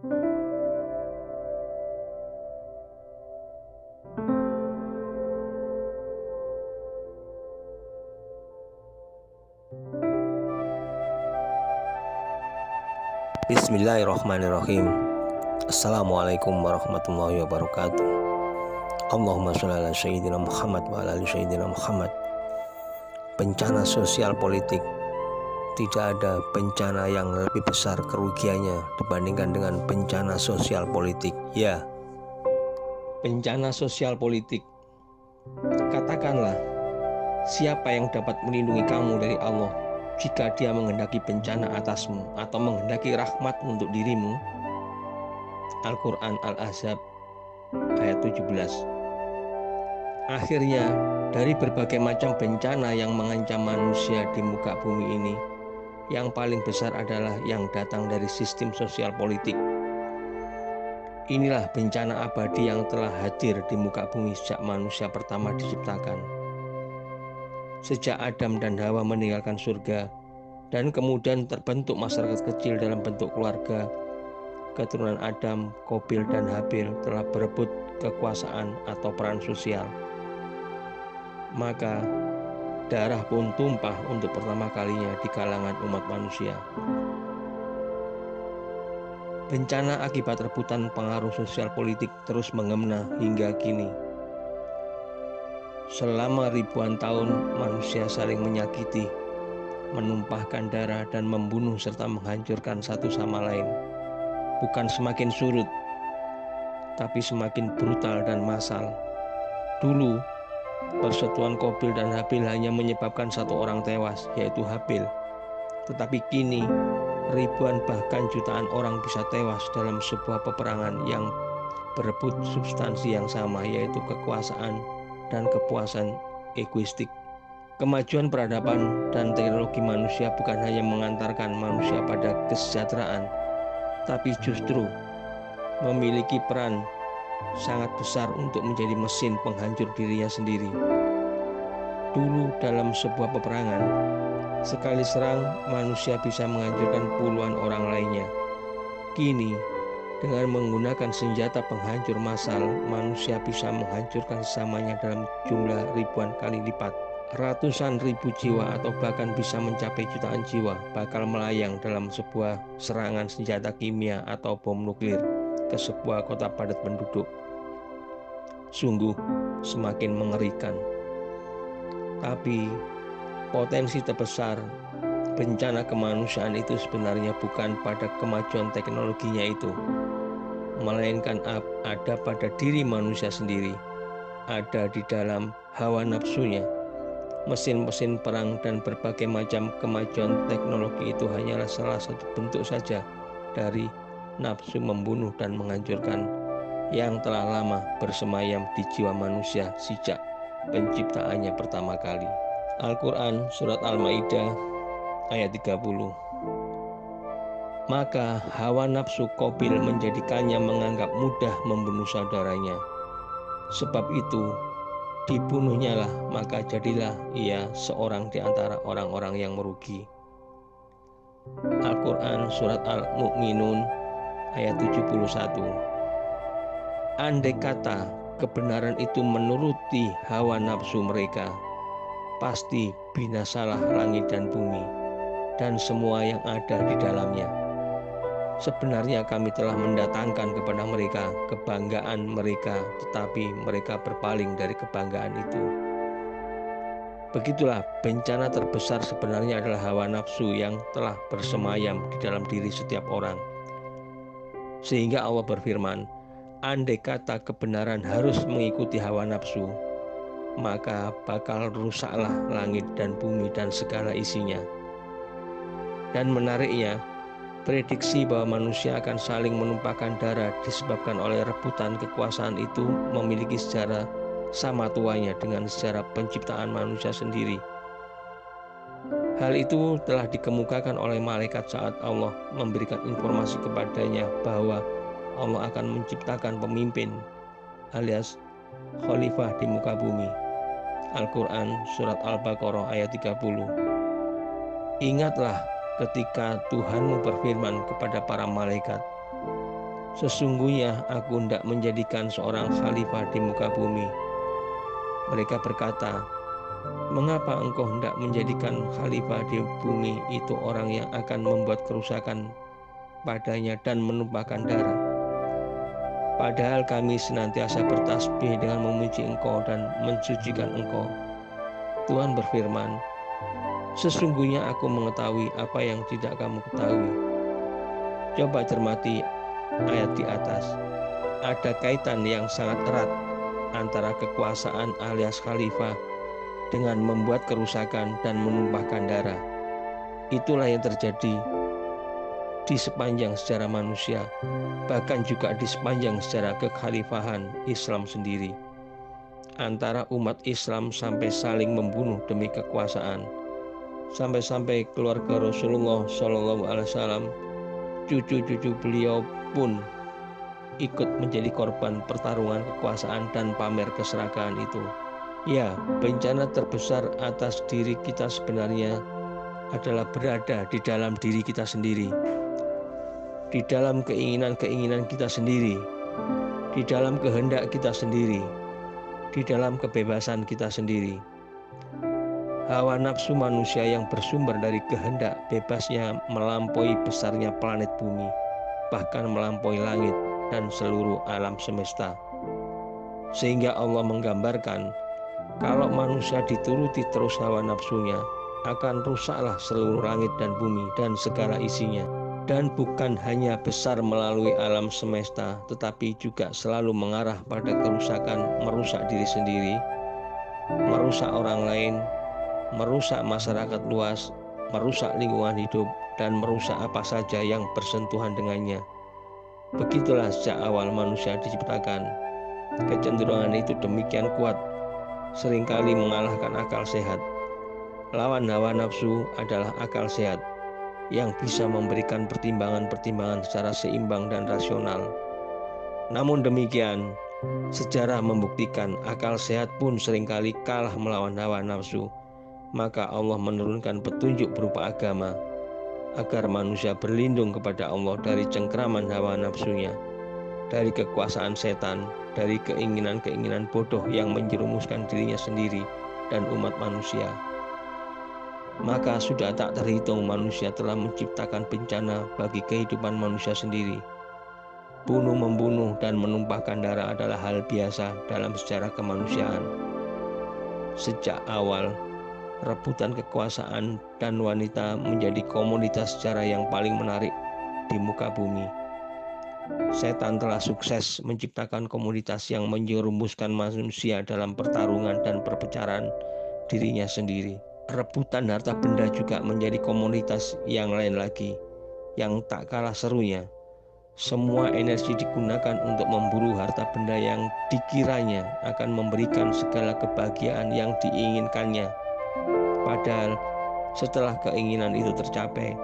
Bismillahirrahmanirrahim. Assalamualaikum warahmatullahi wabarakatuh. Allahumma sholli ala sayyidina Muhammad wa ala ali sayyidina Muhammad. Bencana sosial politik. Tidak ada bencana yang lebih besar kerugiannya dibandingkan dengan bencana sosial politik. Ya, bencana sosial politik. Katakanlah, siapa yang dapat melindungi kamu dari Allah jika dia menghendaki bencana atasmu atau menghendaki rahmat untuk dirimu? Al-Quran Al-Ahzab ayat 17. Akhirnya, dari berbagai macam bencana yang mengancam manusia di muka bumi ini, yang paling besar adalah yang datang dari sistem sosial politik. Inilah bencana abadi yang telah hadir di muka bumi sejak manusia pertama diciptakan. Sejak Adam dan Hawa meninggalkan surga dan kemudian terbentuk masyarakat kecil dalam bentuk keluarga, keturunan Adam, Qabil dan Habil telah berebut kekuasaan atau peran sosial. Maka darah pun tumpah untuk pertama kalinya di kalangan umat manusia. Bencana akibat rebutan pengaruh sosial politik terus mengemna hingga kini. Selama ribuan tahun manusia saling menyakiti, menumpahkan darah dan membunuh serta menghancurkan satu sama lain. Bukan semakin surut, tapi semakin brutal dan massal. Dulu, persetujuan Qabil dan Habil hanya menyebabkan satu orang tewas, yaitu Habil. Tetapi kini, ribuan bahkan jutaan orang bisa tewas dalam sebuah peperangan yang berebut substansi yang sama, yaitu kekuasaan dan kepuasan egoistik. Kemajuan peradaban dan teknologi manusia bukan hanya mengantarkan manusia pada kesejahteraan, tapi justru memiliki peran sangat besar untuk menjadi mesin penghancur dirinya sendiri. Dulu dalam sebuah peperangan, sekali serang manusia bisa menghancurkan puluhan orang lainnya. Kini, dengan menggunakan senjata penghancur massal, manusia bisa menghancurkan sesamanya dalam jumlah ribuan kali lipat. Ratusan ribu jiwa atau bahkan bisa mencapai jutaan jiwa bakal melayang dalam sebuah serangan senjata kimia atau bom nuklir ke sebuah kota padat penduduk. Sungguh semakin mengerikan. Tapi potensi terbesar bencana kemanusiaan itu sebenarnya bukan pada kemajuan teknologinya itu, melainkan ada pada diri manusia sendiri, ada di dalam hawa nafsunya. Mesin-mesin perang dan berbagai macam kemajuan teknologi itu hanyalah salah satu bentuk saja dari nafsu membunuh dan menghancurkan yang telah lama bersemayam di jiwa manusia sejak penciptaannya pertama kali. Al-Quran Surat Al-Ma'idah ayat 30. Maka hawa nafsu Qabil menjadikannya menganggap mudah membunuh saudaranya. Sebab itu dibunuhnya lah, maka jadilah ia seorang di antara orang-orang yang merugi. Al-Quran Surat Al-Mu'minun ayat 71. Andai kata kebenaran itu menuruti hawa nafsu mereka, pasti binasalah langit dan bumi dan semua yang ada di dalamnya. Sebenarnya kami telah mendatangkan kepada mereka kebanggaan mereka, tetapi mereka berpaling dari kebanggaan itu. Begitulah bencana terbesar sebenarnya adalah hawa nafsu yang telah bersemayam di dalam diri setiap orang. Sehingga Allah berfirman, andai kata kebenaran harus mengikuti hawa nafsu, maka bakal rusaklah langit dan bumi dan segala isinya. Dan menariknya, prediksi bahwa manusia akan saling menumpahkan darah disebabkan oleh rebutan kekuasaan itu memiliki sejarah sama tuanya dengan sejarah penciptaan manusia sendiri. Hal itu telah dikemukakan oleh malaikat saat Allah memberikan informasi kepadanya bahwa Allah akan menciptakan pemimpin alias khalifah di muka bumi. Al-Quran Surat Al-Baqarah ayat 30. Ingatlah ketika Tuhanmu berfirman kepada para malaikat, Sesungguhnya aku hendak menjadikan seorang khalifah di muka bumi. Mereka berkata, mengapa engkau hendak menjadikan khalifah di bumi itu orang yang akan membuat kerusakan padanya dan menumpahkan darah? Padahal kami senantiasa bertasbih dengan memuji Engkau dan mensucikan Engkau. Tuhan berfirman, sesungguhnya aku mengetahui apa yang tidak kamu ketahui. Coba cermati ayat di atas. Ada kaitan yang sangat erat antara kekuasaan alias khalifah dengan membuat kerusakan dan menumpahkan darah. Itulah yang terjadi di sepanjang sejarah manusia, bahkan juga di sepanjang sejarah kekhalifahan Islam sendiri. Antara umat Islam sampai saling membunuh demi kekuasaan, sampai-sampai keluarga Rasulullah SAW, cucu-cucu beliau pun ikut menjadi korban pertarungan kekuasaan dan pamer keserakahan itu. Ya, bencana terbesar atas diri kita sebenarnya adalah berada di dalam diri kita sendiri, di dalam keinginan-keinginan kita sendiri, di dalam kehendak kita sendiri, di dalam kebebasan kita sendiri. Hawa nafsu manusia yang bersumber dari kehendak bebasnya melampaui besarnya planet bumi, bahkan melampaui langit dan seluruh alam semesta. Sehingga Allah menggambarkan, kalau manusia dituruti terus hawa nafsunya, akan rusaklah seluruh langit dan bumi dan segala isinya. Dan bukan hanya besar melalui alam semesta, tetapi juga selalu mengarah pada kerusakan, merusak diri sendiri, merusak orang lain, merusak masyarakat luas, merusak lingkungan hidup, dan merusak apa saja yang bersentuhan dengannya. Begitulah sejak awal manusia diciptakan. Kecenderungan itu demikian kuat, seringkali mengalahkan akal sehat. Lawan hawa nafsu adalah akal sehat yang bisa memberikan pertimbangan-pertimbangan secara seimbang dan rasional. Namun demikian, sejarah membuktikan akal sehat pun seringkali kalah melawan hawa nafsu. Maka Allah menurunkan petunjuk berupa agama, agar manusia berlindung kepada Allah dari cengkraman hawa nafsunya, dari kekuasaan setan, dari keinginan-keinginan bodoh yang menjerumuskan dirinya sendiri dan umat manusia. Maka sudah tak terhitung manusia telah menciptakan bencana bagi kehidupan manusia sendiri. Bunuh-membunuh dan menumpahkan darah adalah hal biasa dalam sejarah kemanusiaan. Sejak awal, rebutan kekuasaan dan wanita menjadi komoditas sejarah yang paling menarik di muka bumi. Setan telah sukses menciptakan komoditas yang menjerumuskan manusia dalam pertarungan dan perpecahan dirinya sendiri. Rebutan harta benda juga menjadi komoditas yang lain lagi, yang tak kalah serunya. Semua energi digunakan untuk memburu harta benda yang dikiranya akan memberikan segala kebahagiaan yang diinginkannya. Padahal setelah keinginan itu tercapai,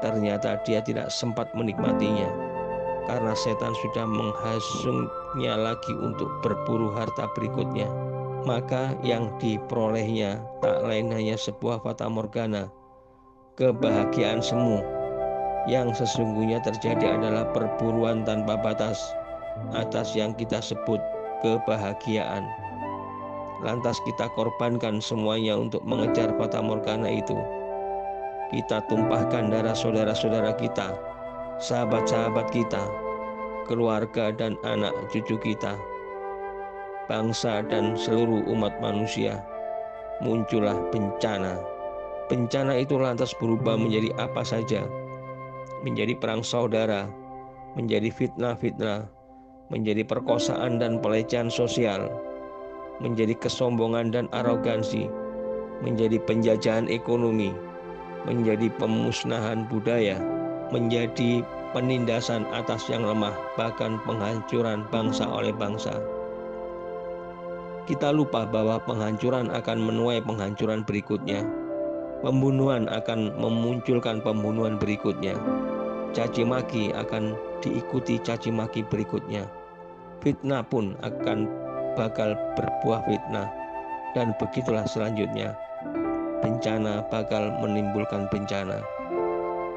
ternyata dia tidak sempat menikmatinya, karena setan sudah menghasungnya lagi untuk berburu harta berikutnya. Maka yang diperolehnya tak lain hanya sebuah fata morgana, kebahagiaan semu. Yang sesungguhnya terjadi adalah perburuan tanpa batas atas yang kita sebut kebahagiaan. Lantas kita korbankan semuanya untuk mengejar fata morgana itu. Kita tumpahkan darah saudara-saudara kita, sahabat-sahabat kita, keluarga dan anak cucu kita, bangsa dan seluruh umat manusia. Muncullah bencana. Bencana itu lantas berubah menjadi apa saja. Menjadi perang saudara, menjadi fitnah-fitnah, menjadi perkosaan dan pelecehan sosial, menjadi kesombongan dan arogansi, menjadi penjajahan ekonomi, menjadi pemusnahan budaya, menjadi penindasan atas yang lemah, bahkan penghancuran bangsa oleh bangsa. Kita lupa bahwa penghancuran akan menuai penghancuran berikutnya. Pembunuhan akan memunculkan pembunuhan berikutnya. Caci maki akan diikuti caci maki berikutnya. Fitnah pun akan bakal berbuah fitnah. Dan begitulah selanjutnya. Bencana bakal menimbulkan bencana.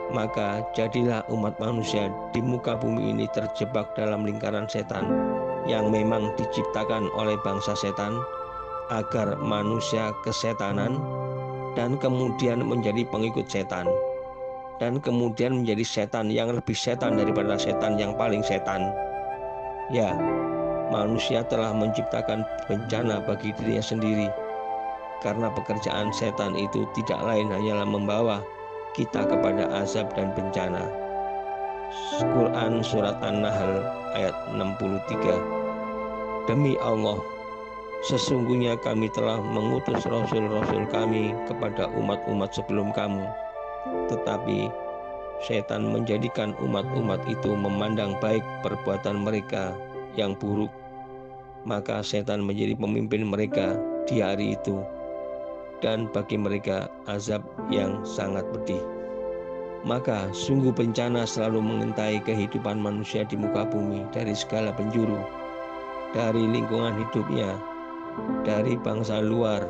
Maka jadilah umat manusia di muka bumi ini terjebak dalam lingkaran setan yang memang diciptakan oleh bangsa setan, agar manusia kesetanan dan kemudian menjadi pengikut setan, dan kemudian menjadi setan yang lebih setan daripada setan yang paling setan. Ya, manusia telah menciptakan bencana bagi dirinya sendiri, karena pekerjaan setan itu tidak lain hanyalah membawa kita kepada azab dan bencana. Quran Surat An-Nahl ayat 63. Demi Allah, sesungguhnya kami telah mengutus rasul-rasul kami kepada umat-umat sebelum kamu, tetapi setan menjadikan umat-umat itu memandang baik perbuatan mereka yang buruk. Maka setan menjadi pemimpin mereka di hari itu, dan bagi mereka azab yang sangat pedih. Maka sungguh bencana selalu mengintai kehidupan manusia di muka bumi dari segala penjuru, dari lingkungan hidupnya, dari bangsa luar,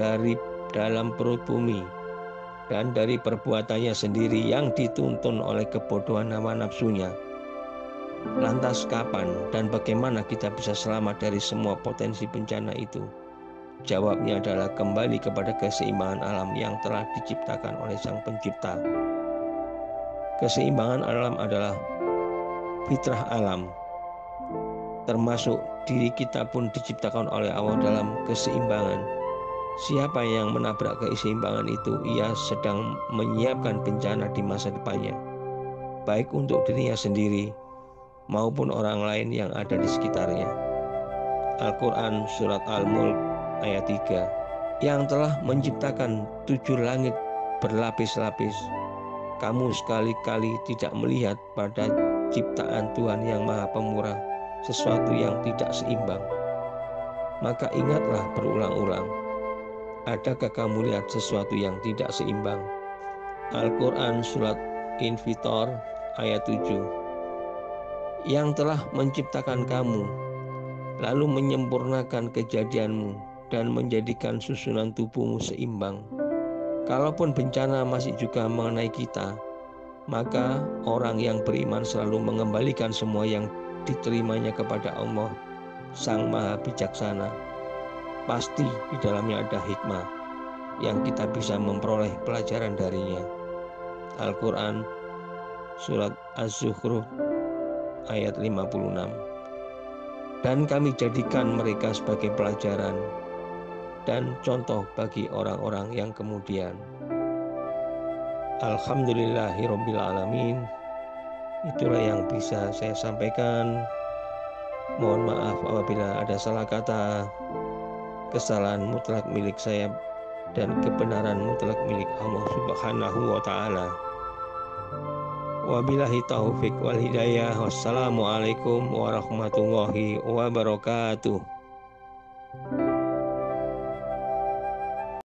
dari dalam perut bumi, dan dari perbuatannya sendiri yang dituntun oleh kebodohan hawa nafsunya. Lantas kapan dan bagaimana kita bisa selamat dari semua potensi bencana itu? Jawabnya adalah kembali kepada keseimbangan alam yang telah diciptakan oleh Sang Pencipta. Keseimbangan alam adalah fitrah alam, termasuk diri kita pun diciptakan oleh Allah dalam keseimbangan. Siapa yang menabrak keseimbangan itu, ia sedang menyiapkan bencana di masa depannya, baik untuk dirinya sendiri maupun orang lain yang ada di sekitarnya. Al-Quran Surat Al-Mulk ayat 3. Yang telah menciptakan 7 langit berlapis-lapis, kamu sekali-kali tidak melihat pada ciptaan Tuhan yang Maha Pemurah sesuatu yang tidak seimbang. Maka ingatlah berulang-ulang, adakah kamu lihat sesuatu yang tidak seimbang? Al-Quran Surat Infitor ayat 7. Yang telah menciptakan kamu, lalu menyempurnakan kejadianmu dan menjadikan susunan tubuhmu seimbang. Kalaupun bencana masih juga mengenai kita, maka orang yang beriman selalu mengembalikan semua yang diterimanya kepada Allah, Sang Maha Bijaksana. Pasti di dalamnya ada hikmah yang kita bisa memperoleh pelajaran darinya. Al-Quran Surat Az-Zukhruf ayat 56. Dan kami jadikan mereka sebagai pelajaran dan contoh bagi orang-orang yang kemudian. Alhamdulillahirabbil alamin. Itulah yang bisa saya sampaikan. Mohon maaf apabila ada salah kata. Kesalahan mutlak milik saya dan kebenaran mutlak milik Allah Subhanahu wa taala. Wabillahi taufik wal hidayah. Wassalamualaikum warahmatullahi wabarakatuh.